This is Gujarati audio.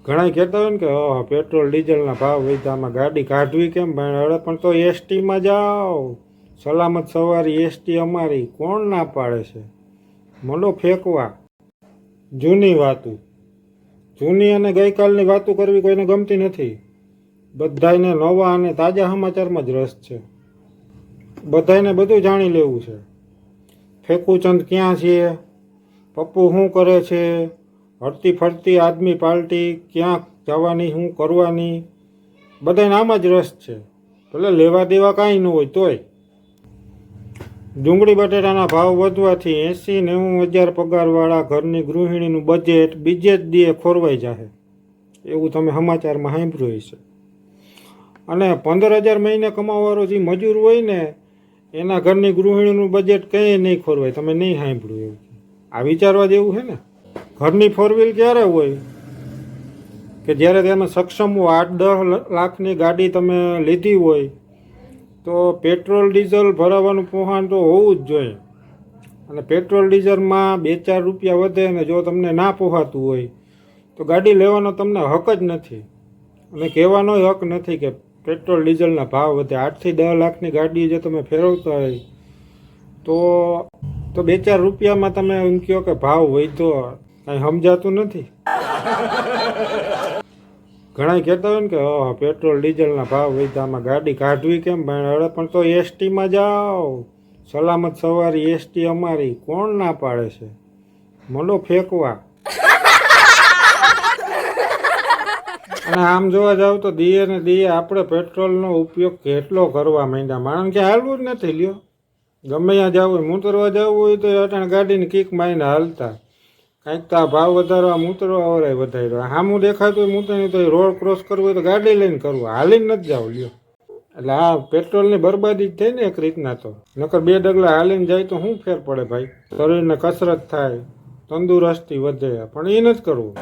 ઘણા કહેતા હોય ને કે પેટ્રોલ ડીઝલના ભાવ વધ્યા, આમાં ગાડી કાઢવી કેમ? પણ તો એસટીમાં જાઓ, સલામત સવારી એસટી અમારી, કોણ ના પાડે છે? મંડો ફેંકવા જૂની વાતું. જૂની અને ગઈકાલની વાતો કરવી કોઈને ગમતી નથી. બધાને નવા અને તાજા સમાચારમાં જ રસ છે. બધાને બધું જાણી લેવું છે. ફેકુચંદ ક્યાં છે, પપ્પુ શું કરે છે, હરતી ફરતી આદમી પાર્ટી ક્યાં જવાની, શું કરવાની, બધાને આમાં જ રસ છે. ભલે લેવા દેવા કાંઈ ન હોય તોય. ડુંગળી બટેટાના ભાવ વધવાથી 80-90 હજાર પગારવાળા ઘરની ગૃહિણીનું બજેટ બીજે જ દીએ ખોરવાઈ જાય, એવું તમે સમાચારમાં સાંભળ્યું હશે. અને 15,000 મહિને કમાવાળો જે મજૂર હોય ને, એના ઘરની ગૃહિણીનું બજેટ કંઈ નહીં ખોરવાય. તમે નહીં સાંભળ્યું એવું? આ વિચારવા જેવું છે ને. ઘરની 4 વ્હીલ ક્યારે હોય કે જ્યારે તમે સક્ષમ હો. 8-10 લાખની ગાડી તમે લીધી હોય તો પેટ્રોલ ડીઝલ ભરાવાનું પહોંચાણ તો હોવું જ જોઈએ. અને પેટ્રોલ ડીઝલમાં 2-4 રૂપિયા વધે અને જો તમને ના પહોંચાતું હોય તો ગાડી લેવાનો તમને હક જ નથી. અને કહેવાનો હક નથી કે પેટ્રોલ ડીઝલના ભાવ વધે. 8-10 લાખની ગાડી જે તમે ફેરવતા હોય તો 2-4 રૂપિયામાં તમે એમ કહો કે ભાવ વધ્યો, કાંઈ સમજાતું નથી. ઘણા કહેતા હોય ને કે પેટ્રોલ ડીઝલના ભાવ વધ્યા, આમાં ગાડી કાઢવી કેમ? પણ તો એસટીમાં જાઓ, સલામત સવારી એસટી અમારી, કોણ ના પાડે છે? મંડો ફેંકવા. અને આમ જોવા જાવ તો દીએ ને દીએ આપણે પેટ્રોલનો ઉપયોગ કેટલો કરવા માંડ્યા. માણસ કે હાલવું જ નથી લ્યો. ગમે ત્યાં જવું હોય, મૂતરવા જવું હોય તો અટાણે ગાડીને કિક મારીને હાલતા. કાંઈક તો આ ભાવ વધારવા મૂતરવા વરાય વધાર્યો. સામું દેખાતું હોય મૂતરની તો રોડ ક્રોસ કરવું હોય તો ગાડી લઈને કરવું, હાલીને નથી જાવ લ્યો. એટલે આ પેટ્રોલની બરબાદી જ થઈ ને એક રીતના. તો નકર 2 ડગલા હાલીને જાય તો શું ફેર પડે ભાઈ? શરીરને કસરત થાય, તંદુરસ્તી વધે, પણ એ નથી કરવું.